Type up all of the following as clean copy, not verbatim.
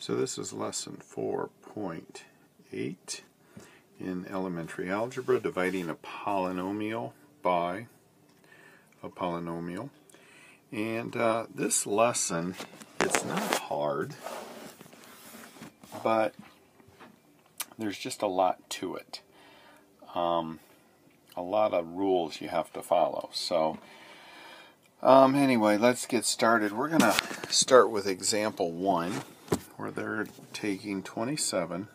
So this is lesson 4.8 in elementary algebra, dividing a polynomial by a polynomial. And this lesson, it's not hard, but there's just a lot to it. A lot of rules you have to follow. So anyway, let's get started. We're going to start with example 1, where they're taking 27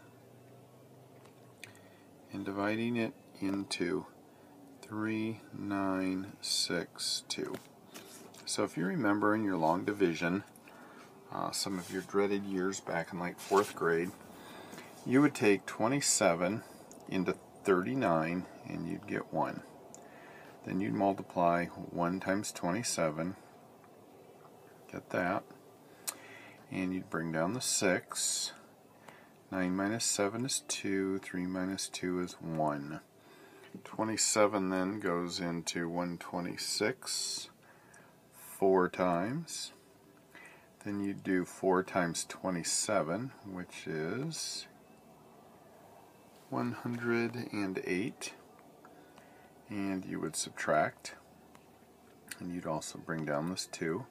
and dividing it into 3, 9, 6, 2. So if you remember in your long division, some of your dreaded years back in like 4th grade, you would take 27 into 39 and you'd get 1. Then you'd multiply 1 times 27, get that, and you'd bring down the 6. 9 minus 7 is 2, 3 minus 2 is 1. 27 then goes into 126 4 times. Then you do 4 times 27, which is 108. And you would subtract, and you'd also bring down this 2.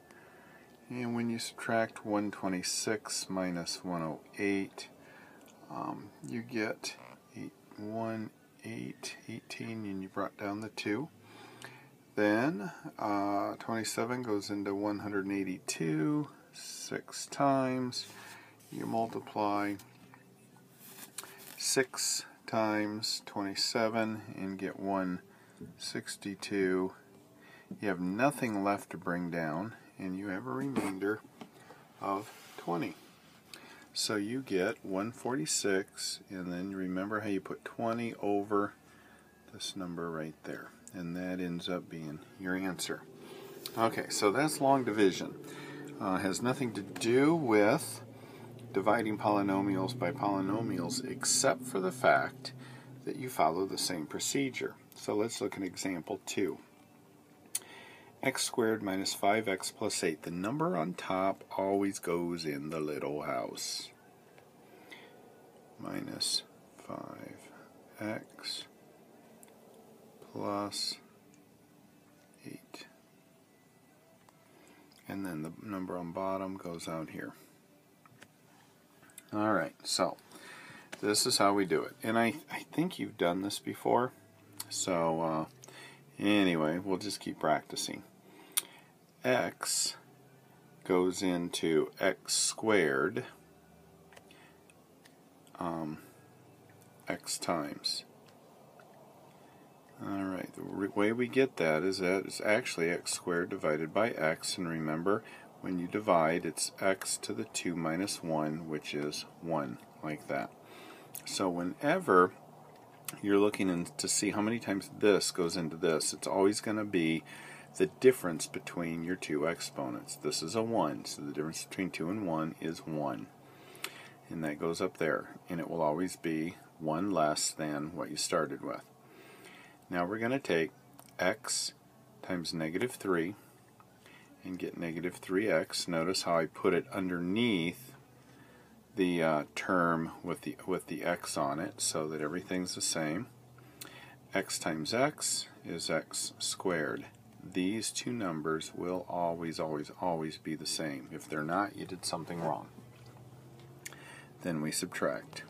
And when you subtract 126 minus 108, you get 18, and you brought down the 2. Then 27 goes into 182 6 times. You multiply 6 times 27 and get 162. You have nothing left to bring down, and you have a remainder of 20. So you get 146, and then remember how you put 20 over this number right there, and that ends up being your answer. Okay, so that's long division. Has nothing to do with dividing polynomials by polynomials, except for the fact that you follow the same procedure. So let's look at example 2. X squared minus 5x plus 8. The number on top always goes in the little house. Minus 5x plus 8. And then the number on bottom goes out here. Alright, so this is how we do it. And I think you've done this before. So anyway, we'll just keep practicing. X goes into x squared x times. Alright, the way we get that is actually x squared divided by x, and remember, when you divide, it's x to the 2 minus 1, which is 1, like that. So whenever you're looking to see how many times this goes into this, it's always going to be the difference between your two exponents. This is a 1, so the difference between 2 and 1 is 1. And that goes up there, and it will always be 1 less than what you started with. Now we're going to take x times negative 3 and get negative 3x. Notice how I put it underneath the term with the x on it, so that everything's the same. X times x is x squared. These two numbers will always, always, always be the same. If they're not, you did something wrong. Then we subtract.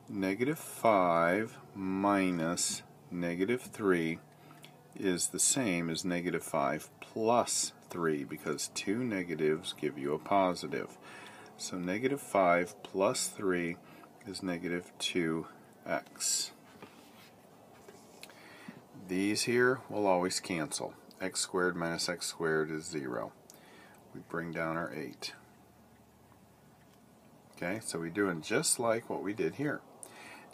Negative 5 minus negative 3 is the same as negative 5 plus 3, because two negatives give you a positive. So negative 5 plus 3 is negative 2x. These here will always cancel. X squared minus x squared is 0. We bring down our 8. Okay, so we're doing just like what we did here.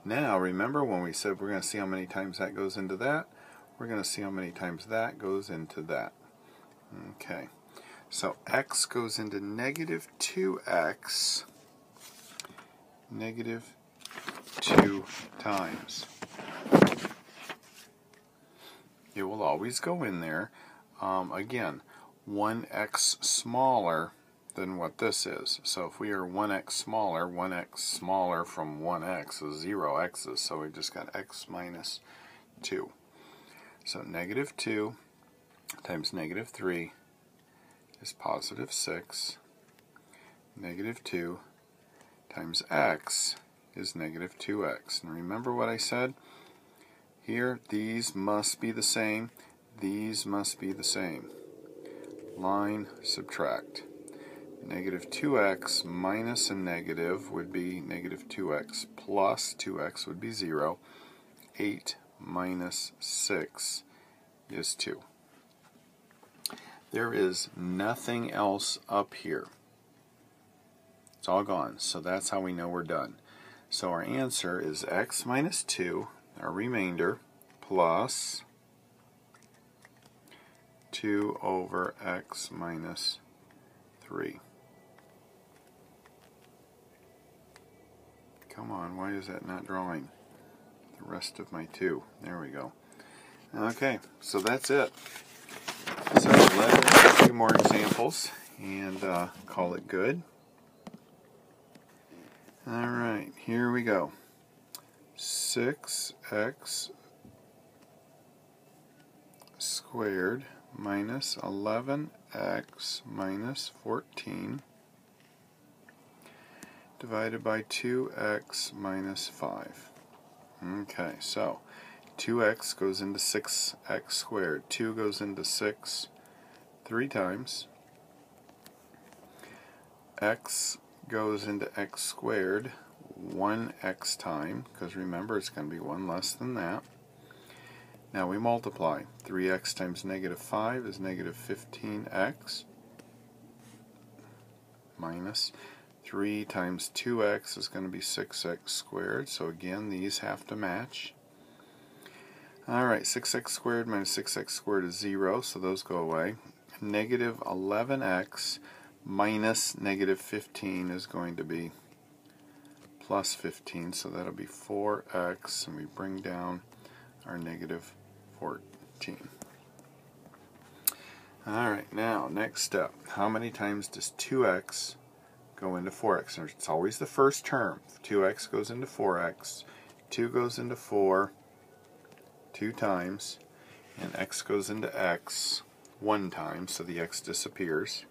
Now, remember when we said we're going to see how many times that goes into that? We're going to see how many times that goes into that. Okay, so x goes into negative 2x, negative 2 times. It will always go in there. Again, 1x smaller than what this is. So if we are 1x smaller from 1x is 0 x's, so we just got x minus 2. So negative 2 times negative 3 is positive 6. Negative 2 times x is negative 2x. And remember what I said? Here, these must be the same. These must be the same. Line, subtract. Negative 2x minus a negative would be negative 2x plus 2x would be 0. 8 minus 6 is 2. There is nothing else up here. It's all gone. So that's how we know we're done. So our answer is x minus 2, our remainder, plus 2 over x minus 3. Come on, why is that not drawing the rest of my 2? There we go. Okay, so that's it. So let's do a few more examples and call it good. Alright, here we go. 6x squared minus 11x minus 14 divided by 2x minus 5. Okay, so 2x goes into 6x squared. 2 goes into 6 3 times. X goes into x squared 1x time, because remember it's going to be 1 less than that. Now we multiply. 3x times negative 5 is negative 15x minus 3 times 2x is going to be 6x squared. So again, these have to match. Alright, 6x squared minus 6x squared is 0, so those go away. Negative 11x minus negative 15 is going to be plus 15, so that'll be 4x, and we bring down our negative 14. Alright, now, next step. How many times does 2x go into 4x? And it's always the first term. 2x goes into 4x, 2 goes into 4, 2 times, and x goes into x 1 time, so the x disappears.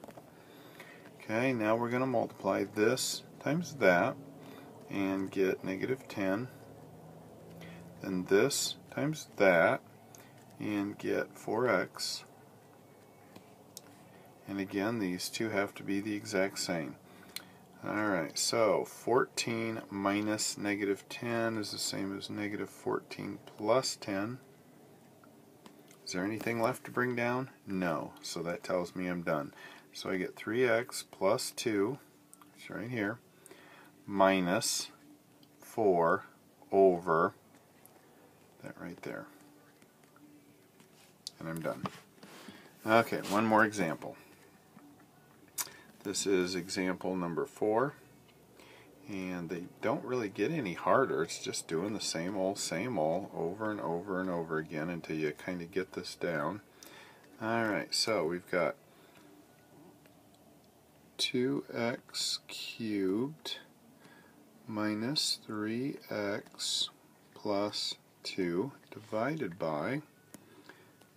Okay, now we're going to multiply this times that and get negative 10. Then this times that and get 4x. And again, these two have to be the exact same. Alright, so 14 minus negative 10 is the same as negative 14 plus 10. Is there anything left to bring down? No, so that tells me I'm done. So I get 3x plus 2, it's right here, minus 4 over that right there. And I'm done. Okay, one more example. This is example number 4. And they don't really get any harder. It's just doing the same old over and over and over again until you kind of get this down. Alright, so we've got 2x cubed minus 3x plus 2 divided by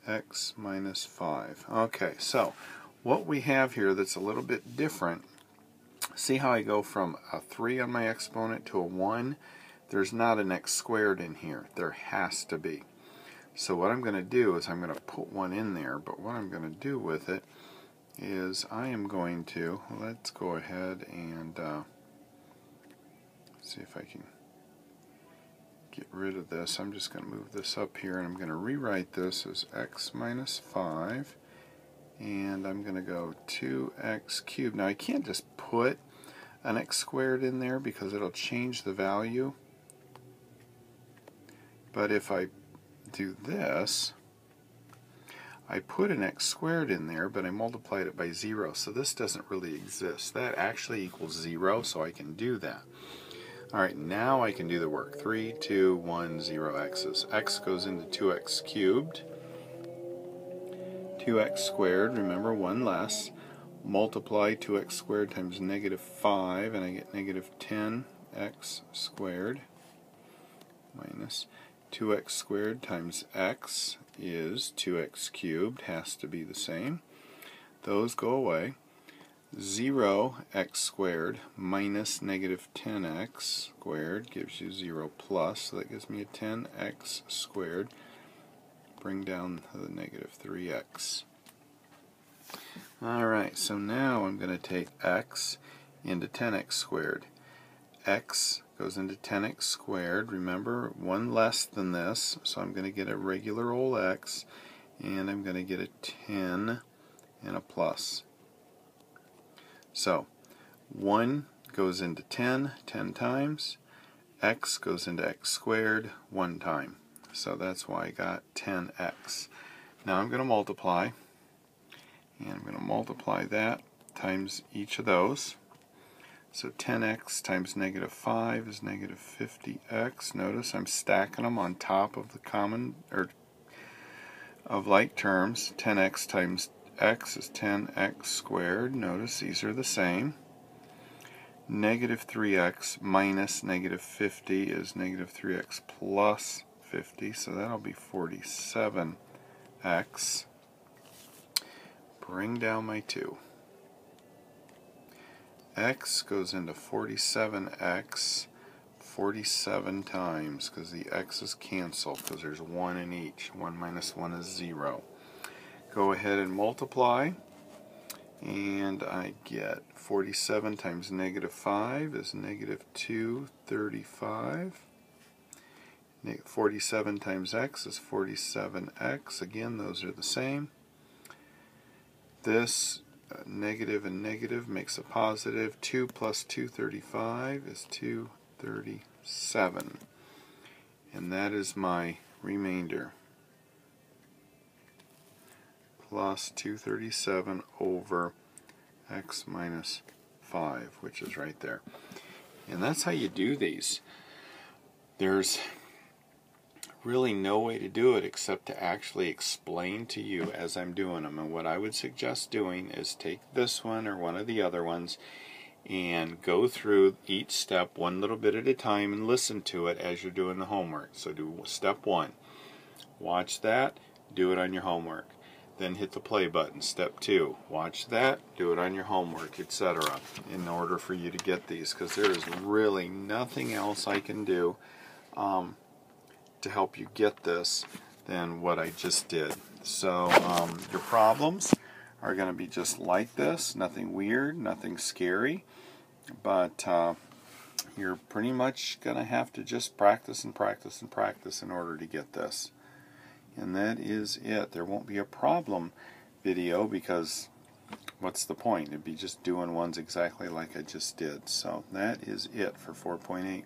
x minus 5. Okay, so what we have here that's a little bit different, see how I go from a 3 on my exponent to a 1? There's not an x squared in here. There has to be. So what I'm going to do is I'm going to put 1 in there, but what I'm going to do with it is I am going to, let's go ahead and see if I can get rid of this. I'm just going to move this up here, and I'm going to rewrite this as x minus 5, and I'm going to go 2x cubed. Now I can't just put an x squared in there because it'll change the value, but if I do this, I put an x squared in there, but I multiplied it by 0, so this doesn't really exist. That actually equals 0, so I can do that. Alright, now I can do the work. 3, 2, 1, 0 x's. X goes into 2x cubed. 2x squared, remember, 1 less. multiply 2x squared times negative 5, and I get negative 10x squared minus 2x squared times x is 2x cubed, has to be the same. Those go away. 0x squared minus negative 10x squared gives you 0 plus, so that gives me a 10x squared. Bring down the negative 3x. Alright, so now I'm going to take x into 10x squared. X goes into 10x squared. Remember, one less than this, so I'm going to get a regular old x, and I'm going to get a 10 and a plus. So 1 goes into 10 times, x goes into x squared 1 time. So that's why I got 10x. Now I'm going to multiply, and I'm going to multiply that times each of those. So 10x times negative 5 is negative 50x. Notice I'm stacking them on top of the common, or of like terms. 10x times x is 10x squared. Notice these are the same. Negative 3x minus negative 50 is negative 3x plus 50, so that'll be 47x. Bring down my 2. X goes into 47x 47 times, because the x's cancel, because there's 1 in each. 1 minus 1 is 0. Go ahead and multiply, and I get 47 times negative 5 is negative 235. 47 times x is 47x. Again, those are the same. This negative and negative makes a positive. 2 plus 235 is 237. And that is my remainder. Plus 237 over x minus 5, which is right there. And that's how you do these. There's really no way to do it except to actually explain to you as I'm doing them. And what I would suggest doing is take this one or one of the other ones and go through each step one little bit at a time and listen to it as you're doing the homework. So do step 1. Watch that, do it on your homework. Then hit the play button. Step 2. Watch that, do it on your homework, etc. in order for you to get these, because there is really nothing else I can do to help you get this than what I just did. So your problems are going to be just like this, nothing weird, nothing scary, but you're pretty much going to have to just practice and practice and practice in order to get this. And that is it. There won't be a problem video, because what's the point? It'd be just doing ones exactly like I just did. So that is it for 4.8.